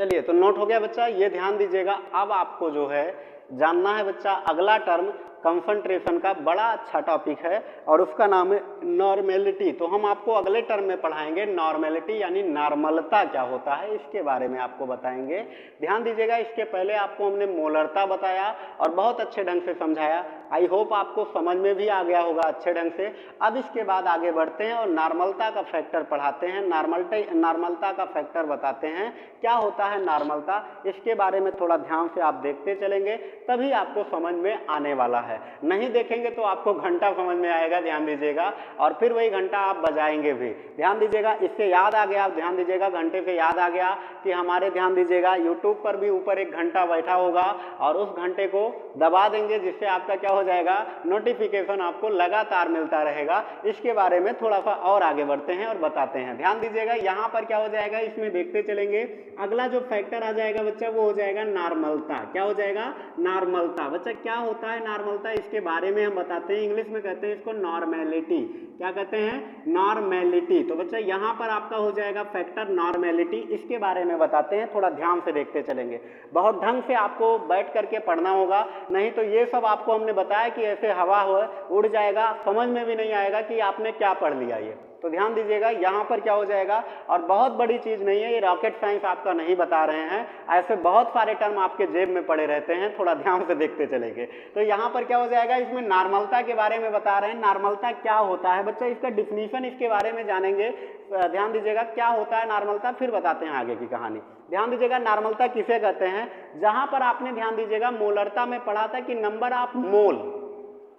चलिए, तो नोट हो गया बच्चा, ये ध्यान दीजिएगा। अब आपको जो है जानना है बच्चा अगला टर्म कंसंट्रेशन का, बड़ा अच्छा टॉपिक है और उसका नाम है नॉर्मेलिटी। तो हम आपको अगले टर्म में पढ़ाएंगे नॉर्मेलिटी यानी नॉर्मलता क्या होता है, इसके बारे में आपको बताएंगे। ध्यान दीजिएगा, इसके पहले आपको हमने मोलरता बताया और बहुत अच्छे ढंग से समझाया। आई होप आपको समझ में भी आ गया होगा अच्छे ढंग से। अब इसके बाद आगे बढ़ते हैं और नॉर्मलता का फैक्टर पढ़ाते हैं, नॉर्मलता का फैक्टर बताते हैं क्या होता है नॉर्मलता। इसके बारे में थोड़ा ध्यान से आप देखते चलेंगे, तभी आपको समझ में आने वाला है। नहीं देखेंगे तो आपको घंटा समझ में आएगा, ध्यान दीजिएगा, और फिर वही घंटा आप बजाएंगे भी। ध्यान दीजिएगा, इससे याद आ गया, आप ध्यान दीजिएगा, घंटे से याद आ गया कि हमारे, ध्यान दीजिएगा, यूट्यूब पर भी ऊपर एक घंटा बैठा होगा और उस घंटे को दबा देंगे, जिससे आपका क्या हो जाएगा, नोटिफिकेशन आपको लगातार मिलता रहेगा। इसके बारे में थोड़ा सा और आगे बढ़ते हैं और बताते हैं। ध्यान दीजिएगा, यहाँ पर क्या हो जाएगा, इसमें देखते चलेंगे। अगला जो फैक्टर आ जाएगा बच्चा वो हो जाएगा नॉर्मलता। क्या हो जाएगा, नॉर्मलता। बच्चा क्या होता है नॉर्मलता, इसके बारे में हम बताते हैं। इंग्लिश में कहते हैं इसको नॉर्मेलिटी। क्या कहते हैं, नॉर्मेलिटी। तो बच्चा यहाँ पर आपका हो जाएगा फैक्टर नॉर्मेलिटी। इसके बारे में बताते हैं, थोड़ा ध्यान से देखते चलेंगे। बहुत ढंग से आपको बैठ करके पढ़ना होगा, नहीं तो ये सब आपको हमने बताया कि ऐसे हवा हो उड़ जाएगा, समझ में भी नहीं आएगा कि आपने क्या पढ़ लिया ये। तो ध्यान दीजिएगा, यहाँ पर क्या हो जाएगा, और बहुत बड़ी चीज नहीं है ये, रॉकेट साइंस आपका नहीं बता रहे हैं, ऐसे बहुत सारे टर्म आपके जेब में पड़े रहते हैं, थोड़ा ध्यान से देखते चलेंगे। तो यहाँ पर क्या हो जाएगा, इसमें नॉर्मलता के बारे में बता रहे हैं। नॉर्मलता क्या होता है बच्चा, इसका डिफिनीशन, इसके बारे में जानेंगे। ध्यान दीजिएगा, क्या होता है नॉर्मलता, फिर बताते हैं आगे की कहानी। ध्यान दीजिएगा, नॉर्मलता किसे कहते हैं, जहां पर आपने, ध्यान दीजिएगा, मोलरता में पढ़ा था कि number of mole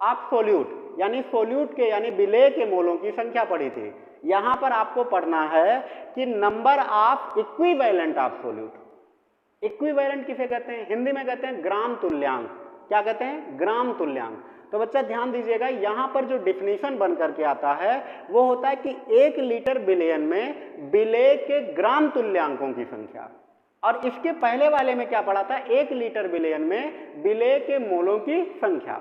of solute, यानी सोल्यूट के यानी विलेय के मोलों की संख्या पढ़ी थी। यहां पर आपको पढ़ना है कि number of equivalent of solute. Equivalent किसे कहते हैं, हिंदी में कहते हैं ग्राम तुल्यांक। क्या कहते हैं, ग्राम तुल्यांक। तो बच्चा ध्यान दीजिएगा, यहां पर जो डिफिनीशन बन करके आता है वो होता है कि 1 लीटर बिलियन में विलेय के ग्राम तुल्यांकों की संख्या। और इसके पहले वाले में क्या पढ़ा था, 1 लीटर बिलियन में विलेय के मोलों की संख्या।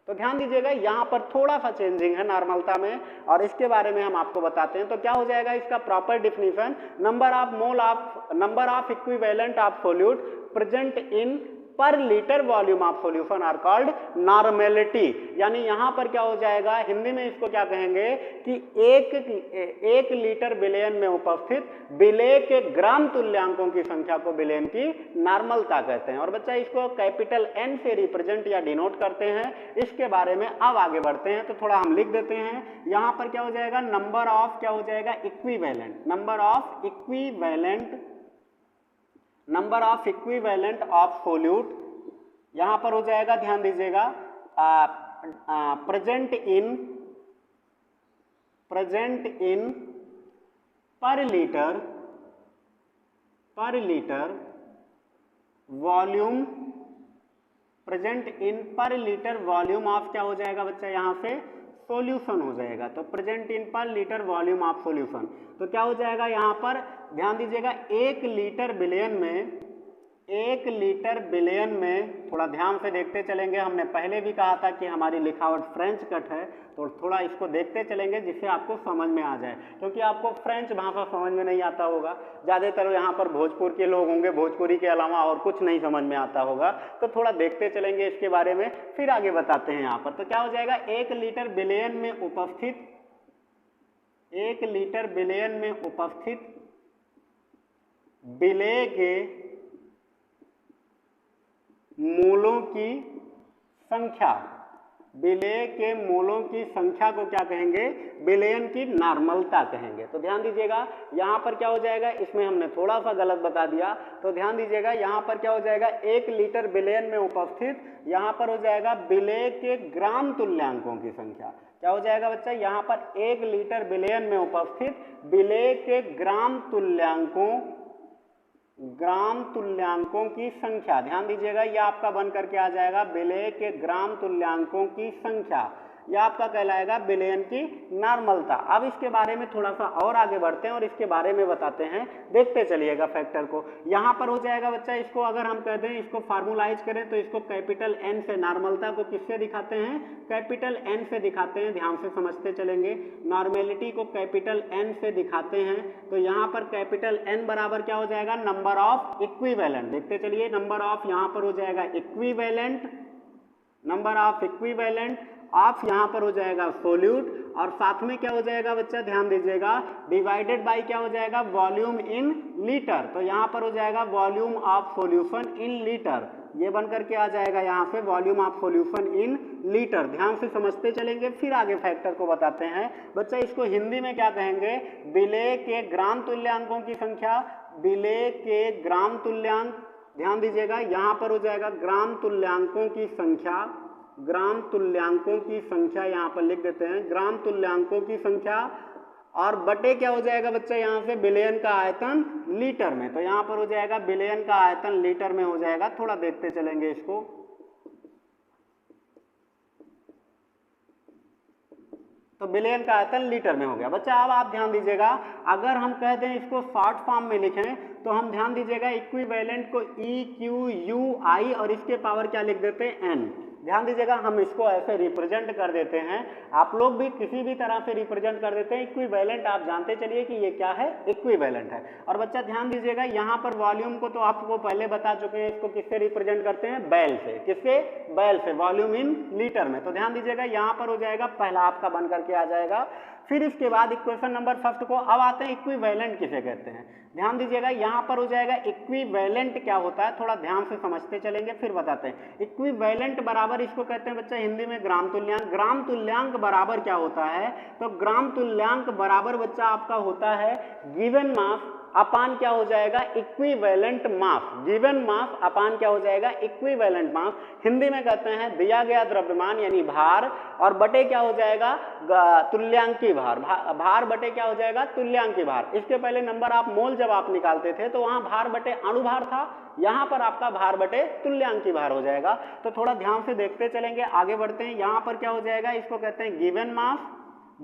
तो ध्यान दीजिएगा, यहां पर थोड़ा सा चेंजिंग है नॉर्मलता में, और इसके बारे में हम आपको बताते हैं। तो क्या हो जाएगा इसका proper definition, number of equivalent of solute present in per litre volume of solution are called normality. यानी यहां पर क्या हो जाएगा, हिंदी में इसको क्या कहेंगे कि 1 लीटर बिलियन में उपस्थित विलेय के ग्राम तुल्यांकों की संख्या को बिलियन की नॉर्मलता कहते हैं। और बच्चा इसको कैपिटल N से रिप्रेजेंट या डिनोट करते हैं। इसके बारे में अब आगे बढ़ते हैं, तो थोड़ा हम लिख देते हैं। यहां पर क्या हो जाएगा, नंबर ऑफ, क्या हो जाएगा, equivalent, number of equivalent of solute, यहां पर हो जाएगा, ध्यान दीजिएगा, present in per litre volume, present in per litre volume of, क्या हो जाएगा बच्चा, यहां से सॉल्यूशन हो जाएगा। तो present in per litre volume of solution, तो क्या हो जाएगा यहां पर, ध्यान दीजिएगा, 1 लीटर बिलियन में, थोड़ा ध्यान से देखते चलेंगे। हमने पहले भी कहा था कि हमारी लिखावट फ्रेंच कट है, तो थोड़ा इसको देखते चलेंगे जिससे आपको समझ में आ जाए, क्योंकि आपको फ्रेंच भाषा समझ में नहीं आता होगा। ज़्यादातर यहाँ पर भोजपुर के लोग होंगे, भोजपुरी के अलावा और कुछ नहीं समझ में आता होगा, तो थोड़ा देखते चलेंगे इसके बारे में, फिर आगे बताते हैं यहाँ पर। तो क्या हो जाएगा, 1 लीटर बिलियन में उपस्थित, 1 लीटर बिलियन में उपस्थित विलेय के मोलों की संख्या, विलेय के मोलों की संख्या को क्या कहेंगे, बिलियन की नॉर्मलता कहेंगे। तो ध्यान दीजिएगा, यहां पर क्या हो जाएगा, इसमें हमने थोड़ा सा गलत बता दिया। तो ध्यान दीजिएगा, यहां पर क्या हो जाएगा, 1 लीटर बिलियन में उपस्थित, यहां पर हो जाएगा विलेय के ग्राम तुल्यांकों की संख्या। क्या हो जाएगा बच्चा, यहां पर 1 लीटर बिलियन में उपस्थित विलेय के ग्राम तुल्यांकों की संख्या। ध्यान दीजिएगा, यह आपका बन करके आ जाएगा विलेय के ग्राम तुल्यांकों की संख्या। यह आपका कहलाएगा विलयन की नॉर्मलता। अब इसके बारे में थोड़ा सा और आगे बढ़ते हैं और इसके बारे में बताते हैं, देखते चलिएगा फैक्टर को। यहाँ पर हो जाएगा बच्चा, इसको अगर हम कहते हैं इसको फार्मूलाइज करें तो इसको कैपिटल एन से, नॉर्मलता को किससे दिखाते हैं, कैपिटल एन से दिखाते हैं, ध्यान से समझते चलेंगे। नॉर्मेलिटी को कैपिटल एन से दिखाते हैं, तो यहाँ पर कैपिटल एन बराबर क्या हो जाएगा, नंबर ऑफ इक्विवेलेंट। देखते चलिए, नंबर ऑफ यहाँ पर हो जाएगा equivalent, number of equivalent of यहाँ पर हो जाएगा सोल्यूट, और साथ में क्या हो जाएगा बच्चा, ध्यान दीजिएगा, डिवाइडेड बाय क्या हो जाएगा, वॉल्यूम इन लीटर। तो यहाँ पर हो जाएगा volume of solution in litre, ये बनकर के आ जाएगा यहाँ पे volume of solution in litre. ध्यान से समझते चलेंगे, फिर आगे फैक्टर को बताते हैं। बच्चा इसको हिंदी में क्या कहेंगे, विलेय के ग्राम तुल्यांकों की संख्या, विलेय के ग्राम तुल्यांक, ध्यान दीजिएगा यहाँ पर हो जाएगा ग्राम तुल्यांकों की संख्या, ग्राम तुल्यांकों की संख्या यहाँ पर लिख देते हैं, ग्राम तुल्यांकों की संख्या, और बटे क्या हो जाएगा बच्चा यहाँ से विलयन का आयतन लीटर में। तो यहाँ पर हो जाएगा विलयन का आयतन लीटर में हो जाएगा, थोड़ा देखते चलेंगे इसको। तो विलयन का आयतन लीटर में हो गया बच्चा। अब आप ध्यान दीजिएगा, अगर हम कहते हैं इसको शॉर्ट फॉर्म में लिखें तो हम ध्यान दीजिएगा इक्विवेलेंट को ई क्यू यू आई और इसके पावर क्या लिख देते हैं, एन। ध्यान दीजिएगा, हम इसको ऐसे रिप्रेजेंट कर देते हैं, आप लोग भी किसी भी तरह से रिप्रेजेंट कर देते हैं। इक्विवेलेंट आप जानते चलिए कि ये क्या है, इक्विवेलेंट है। और बच्चा ध्यान दीजिएगा, यहाँ पर वॉल्यूम को तो आपको पहले बता चुके हैं, इसको किससे रिप्रेजेंट करते हैं, बैल से। किससे, बैल से, वॉल्यूम इन लीटर में। तो ध्यान दीजिएगा यहाँ पर हो जाएगा पहला आपका बन करके आ जाएगा। फिर इसके बाद इक्वेशन नंबर फर्स्ट को, अब आते हैं इक्विवेलेंट किसे कहते हैं। ध्यान दीजिएगा यहाँ पर हो जाएगा इक्विवेलेंट क्या होता है, थोड़ा ध्यान से समझते चलेंगे फिर बताते हैं। इक्विवेलेंट बराबर इसको कहते हैं बच्चा हिंदी में ग्राम तुल्यांक। ग्राम तुल्यांक बराबर क्या होता है, तो ग्राम तुल्यांक बराबर बच्चा आपका होता है गिवन मास अपान क्या हो जाएगा, इक्विवेलेंट मास। गिवन मास अपान क्या हो जाएगा, इक्विवेलेंट मास। हिंदी में कहते हैं दिया गया द्रव्यमान यानी भार, और बटे क्या हो जाएगा, तुल्यांकी भार। भार बटे क्या हो जाएगा, तुल्यांकी भार। इसके पहले नंबर ऑफ मोल जब आप निकालते थे तो वहां भार बटे अणुभार था, यहाँ पर आपका भार बटे तुल्यांकी भार हो जाएगा। तो थोड़ा ध्यान से देखते चलेंगे, आगे बढ़ते हैं। यहाँ पर क्या हो जाएगा, इसको कहते हैं गिवन मास,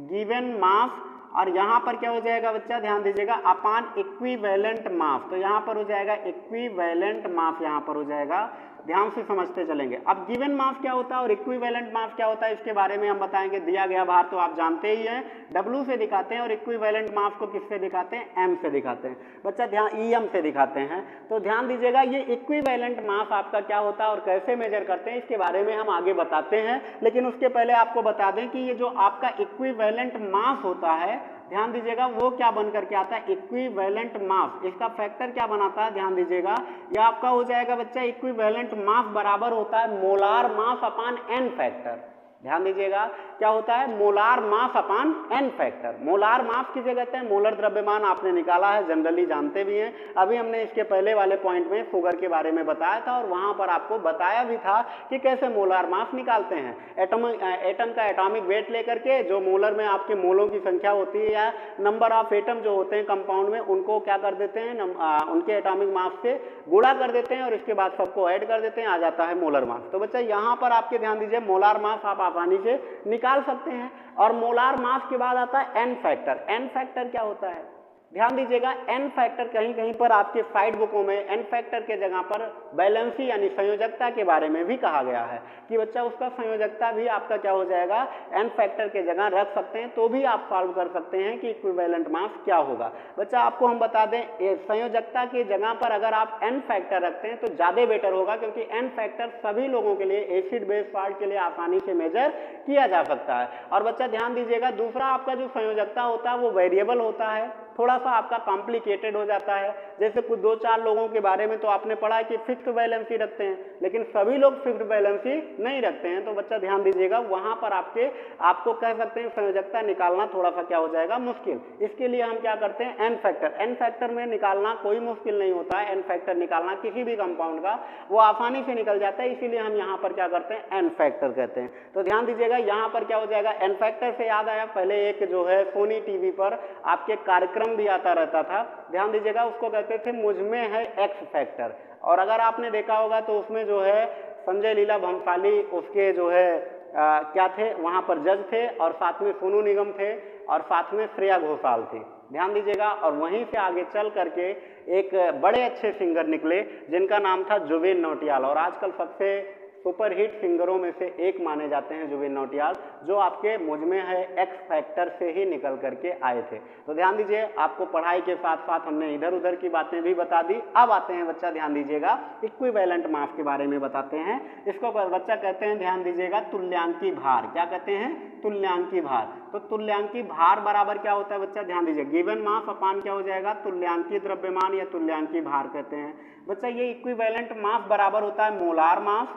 गिवन मास, और यहाँ पर क्या हो जाएगा बच्चा, ध्यान दीजिएगा, अपान इक्विवेलेंट मास। तो यहाँ पर हो जाएगा इक्विवेलेंट मास, यहाँ पर हो जाएगा, ध्यान से समझते चलेंगे। अब गिवन मास क्या होता है और इक्विवेलेंट मास क्या होता है, इसके बारे में हम बताएंगे। दिया गया भार तो आप जानते ही हैं, W से दिखाते हैं, और इक्विवेलेंट मास को किससे दिखाते हैं, M से दिखाते हैं बच्चा, ध्यान EM से दिखाते हैं। तो ध्यान दीजिएगा, ये इक्विवेलेंट मास आपका क्या होता है और कैसे मेजर करते हैं, इसके बारे में हम आगे बताते हैं। लेकिन उसके पहले आपको बता दें कि ये जो आपका इक्विवेलेंट मास होता है, ध्यान दीजिएगा, वो क्या बन करके आता है, इक्विवेलेंट मास। इसका फैक्टर क्या बनाता है, ध्यान दीजिएगा, ये आपका हो जाएगा बच्चा इक्विवेलेंट मास बराबर होता है मोलार मास अपान एन फैक्टर। ध्यान दीजिएगा, क्या होता है, मोलार मास अपान एन फैक्टर। मोलार मास किसे कहते हैं, मोलर द्रव्यमान आपने निकाला है, जनरली जानते भी हैं। अभी हमने इसके पहले वाले पॉइंट में शुगर के बारे में बताया था, और वहां पर आपको बताया भी था कि कैसे मोलार मास निकालते हैं। एटम का एटॉमिक वेट लेकर के, जो मोलर में आपके मोलों की संख्या होती है या नंबर ऑफ एटम जो होते हैं कंपाउंड में, उनको क्या कर देते हैं, उनके एटॉमिक मास से गुणा कर देते हैं, और इसके बाद सबको ऐड कर देते हैं, आ जाता है मोलर मास। तो बच्चा यहाँ पर आपके ध्यान दीजिए, मोलार मास आप आसानी से निकाल सकते हैं। और मोलार मास के बाद आता है एन फैक्टर। एन फैक्टर क्या होता है, ध्यान दीजिएगा, एन फैक्टर कहीं कहीं पर आपके साइड बुकों में एन फैक्टर के जगह पर बैलेंसी यानी संयोजकता के बारे में भी कहा गया है कि बच्चा उसका संयोजकता भी आपका क्या हो जाएगा, एन फैक्टर के जगह रख सकते हैं, तो भी आप सॉल्व कर सकते हैं कि इक्विवेलेंट मास क्या होगा। बच्चा आपको हम बता दें, संयोजकता की जगह पर अगर आप एन फैक्टर रखते हैं तो ज़्यादा बेटर होगा, क्योंकि एन फैक्टर सभी लोगों के लिए, एसिड बेस सॉल्ट के लिए आसानी से मेजर किया जा सकता है। और बच्चा ध्यान दीजिएगा, दूसरा आपका जो संयोजकता होता है वो वेरिएबल होता है, थोड़ा सा आपका कॉम्प्लिकेटेड हो जाता है। जैसे कुछ 2-4 लोगों के बारे में तो आपने पढ़ा है कि फिक्स्ड बैलेंसी रखते हैं, लेकिन सभी लोग फिक्स्ड बैलेंसी नहीं रखते हैं। तो बच्चा ध्यान दीजिएगा, वहां पर आपको कह सकते हैं संयोजकता निकालना थोड़ा सा क्या हो जाएगा, मुश्किल। इसके लिए हम क्या करते हैं, एन फैक्टर। एन फैक्टर में निकालना कोई मुश्किल नहीं होता है, एन फैक्टर निकालना किसी भी कंपाउंड का वो आसानी से निकल जाता है, इसीलिए हम यहाँ पर क्या करते हैं, एन फैक्टर कहते हैं। तो ध्यान दीजिएगा, यहाँ पर क्या हो जाएगा, एन फैक्टर से याद आया, पहले एक जो है सोनी टीवी पर आपके कार्यक्रम भी आता रहता था, ध्यान दीजिएगा, उसको कहते थे मुझमें है एक्स फैक्टर। और अगर आपने देखा होगा तो उसमें जो है संजय लीला भंसाली उसके जो है क्या थे वहाँ पर जज थे, और साथ में सोनू निगम थे, और साथ में श्रेया घोषाल थी, ध्यान दीजिएगा। और वहीं से आगे चल करके एक बड़े अच्छे सिंगर निकले जिनका नाम था जुबिन नौटियाल, और आजकल सबसे सुपरहिट सिंगरों में से एक माने जाते हैं जुबिन नौटियाल, जो आपके मुझ में है एक्स फैक्टर से ही निकल करके आए थे। तो ध्यान दीजिए, आपको पढ़ाई के साथ साथ हमने इधर उधर की बातें भी बता दी। अब आते हैं बच्चा, ध्यान दीजिएगा, इक्विवेलेंट मास के बारे में बताते हैं। इसको बच्चा कहते हैं, ध्यान दीजिएगा, तुल्यांकी भार। क्या कहते हैं? तुल्यांकी भार। तो तुल्यांकी भार बराबर क्या होता है बच्चा? ध्यान दीजिए, गिवन मास अपान क्या हो जाएगा? तुल्यांकी द्रव्यमान या तुल्यांकी भार कहते हैं बच्चा। ये इक्विवेलेंट मास बराबर होता है मोलार मास,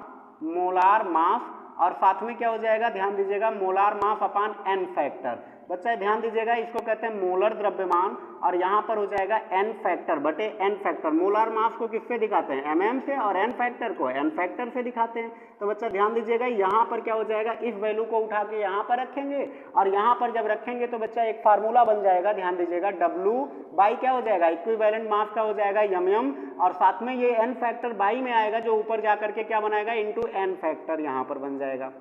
मोलार मास, और साथ में क्या हो जाएगा? ध्यान दीजिएगा, मोलार मास अपान एन फैक्टर। बच्चा ध्यान दीजिएगा, इसको कहते हैं मोलर द्रव्यमान, और यहाँ पर हो जाएगा एन फैक्टर बटे एन फैक्टर। मोलार मास को किससे दिखाते हैं? एमएम से, और एन फैक्टर को एन फैक्टर से दिखाते हैं। तो बच्चा ध्यान दीजिएगा, यहाँ पर क्या हो जाएगा? इस वैल्यू को उठा के यहाँ पर रखेंगे, और यहाँ पर जब रखेंगे तो बच्चा एक फार्मूला बन जाएगा, ध्यान दीजिएगा, W बाई क्या हो जाएगा? इक्विवेलेंट मास का हो जाएगा एमएम, और साथ में ये एन फैक्टर बाई में आएगा, जो ऊपर जाकर के क्या बनाएगा? इंटू एन फैक्टर यहाँ पर बन जाएगा।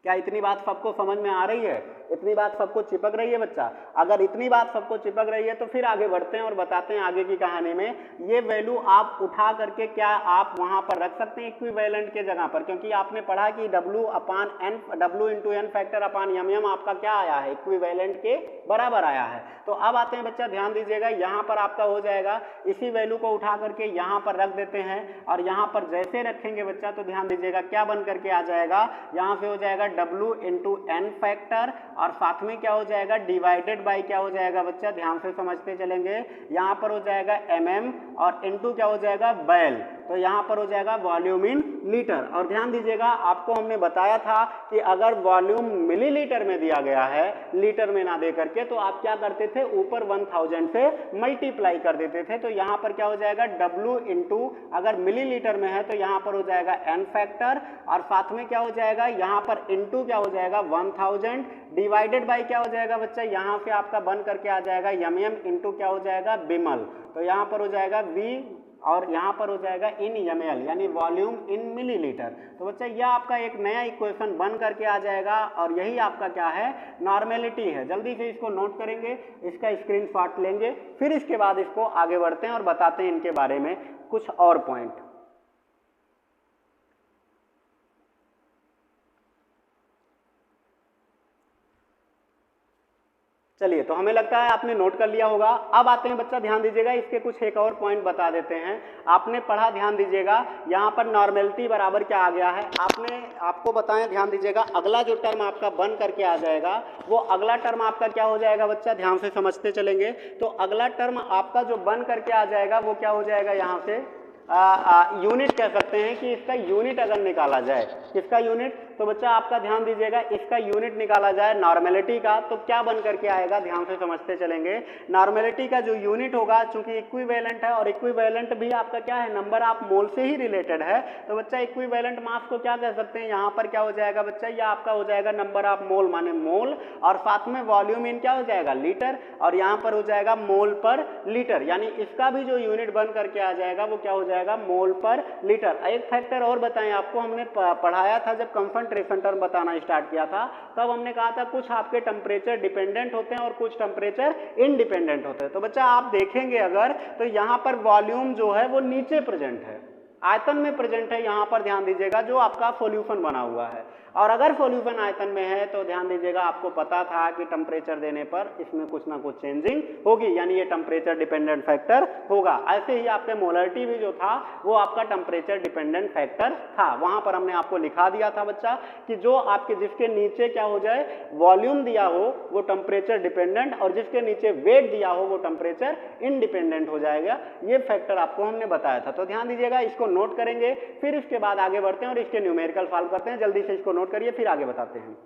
क्या इतनी बात सबको समझ में आ रही है? इतनी बात सबको चिपक रही है बच्चा? अगर इतनी बात सबको चिपक रही है तो फिर आगे बढ़ते हैं और बताते हैं आगे की कहानी में। ये वैल्यू आप उठा करके क्या आप वहां पर रख सकते हैं इक्विवेलेंट के जगह पर, क्योंकि आपने पढ़ा कि W इंटू एन फैक्टर अपान एम आपका क्या आया है? इक्विवेलेंट के बराबर आया है। तो अब आते हैं बच्चा, ध्यान दीजिएगा, यहाँ पर आपका हो जाएगा, इसी वैल्यू को उठा करके यहाँ पर रख देते हैं, और यहाँ पर जैसे रखेंगे बच्चा तो ध्यान दीजिएगा क्या बन करके आ जाएगा? यहाँ से हो जाएगा W इंटू एन फैक्टर, और साथ में क्या हो जाएगा? डिवाइडेड बाई क्या हो जाएगा बच्चा? ध्यान से समझते चलेंगे, यहाँ पर हो जाएगा mm, और इंटू क्या हो जाएगा? बैल। तो यहाँ पर हो जाएगा वॉल्यूम इन लीटर। और ध्यान दीजिएगा, आपको हमने बताया था कि अगर वॉल्यूम मिलीलीटर में दिया गया है, लीटर में ना दे करके, तो आप क्या करते थे? ऊपर 1000 से मल्टीप्लाई कर देते थे। तो यहाँ पर क्या हो जाएगा? W इंटू, अगर मिलीलीटर में है तो यहाँ पर हो जाएगा एन फैक्टर, और साथ में क्या हो जाएगा? यहाँ पर इंटू क्या हो जाएगा? 1000 डिवाइडेड बाई क्या हो जाएगा बच्चा? यहाँ से आपका बन करके आ जाएगा एम इंटू क्या हो जाएगा? बिमल। तो यहाँ पर हो जाएगा V, और यहाँ पर हो जाएगा इन ml, यानी वॉल्यूम इन मिलीलीटर। तो बच्चा यह आपका एक नया इक्वेशन बन करके आ जाएगा, और यही आपका क्या है? नॉर्मेलिटी है। जल्दी से इसको नोट करेंगे, इसका स्क्रीनशॉट लेंगे, फिर इसके बाद इसको आगे बढ़ते हैं और बताते हैं इनके बारे में कुछ और पॉइंट। चलिए, तो हमें लगता है आपने नोट कर लिया होगा। अब आते हैं बच्चा, ध्यान दीजिएगा, इसके कुछ एक और पॉइंट बता देते हैं। आपने पढ़ा, ध्यान दीजिएगा, यहाँ पर नॉर्मेलिटी बराबर क्या आ गया है? आपको बताएं, ध्यान दीजिएगा, अगला जो टर्म आपका बन करके आ जाएगा, वो अगला टर्म आपका क्या हो जाएगा बच्चा? ध्यान से समझते चलेंगे। तो अगला टर्म आपका जो बन करके आ जाएगा वो क्या हो जाएगा? यहाँ से यूनिट कह सकते हैं कि इसका यूनिट अगर निकाला जाए, किसका यूनिट? तो बच्चा आपका ध्यान दीजिएगा, इसका यूनिट निकाला जाए नॉर्मेलिटी का, तो क्या बन करके आएगा? ध्यान से समझते चलेंगे। नॉर्मेलिटी का जो यूनिट होगा, चूंकि इक्विवेलेंट है, और इक्विवेलेंट भी आपका क्या है? नंबर ऑफ मोल से ही रिलेटेड है। तो बच्चा इक्विवेलेंट मास को क्या कह सकते हैं? यहाँ पर क्या हो जाएगा बच्चा? यह आपका हो जाएगा नंबर ऑफ मोल, माने मोल, और साथ में वॉल्यूम इन क्या हो जाएगा? लीटर, और यहाँ पर हो जाएगा मोल पर लीटर, यानी इसका भी जो यूनिट बन करके आ जाएगा वो क्या हो जाएगा? मोल पर लीटर। एक फैक्टर और बताएं, आपको हमने पढ़ाया था जब कंसंट्रेशन टर्म बताना स्टार्ट किया था, तब हमने कहा था कुछ आपके टेम्परेचर डिपेंडेंट होते हैं और कुछ टेम्परेचर इंडिपेंडेंट होते हैं। तो बच्चा आप देखेंगे अगर, तो यहाँ पर वॉल्यूम जो है वो नीचे प्रेजेंट है, आयतन में प्रेजेंट है, यहाँ पर ध्यान दीजिएगा, जो आपका सॉल्यूशन बना हुआ है। और अगर सॉल्यूशन आयतन में है तो ध्यान दीजिएगा, आपको पता था कि टेम्परेचर देने पर इसमें कुछ ना कुछ चेंजिंग होगी, यानी ये टेम्परेचर डिपेंडेंट फैक्टर होगा। ऐसे ही आपके मोलरिटी भी जो था वो आपका टेम्परेचर डिपेंडेंट फैक्टर था। वहां पर हमने आपको लिखा दिया था बच्चा कि जो आपके जिसके नीचे क्या हो जाए? वॉल्यूम दिया हो वो टेम्परेचर डिपेंडेंट, और जिसके नीचे वेट दिया हो वो टेम्परेचर इंडिपेंडेंट हो जाएगा। ये फैक्टर आपको हमने बताया था। तो ध्यान दीजिएगा, इसको नोट करेंगे, फिर इसके बाद आगे बढ़ते हैं और इसके न्यूमेरिकल सॉल्व करते हैं। जल्दी से इसको नोट करिए, फिर आगे बताते हैं।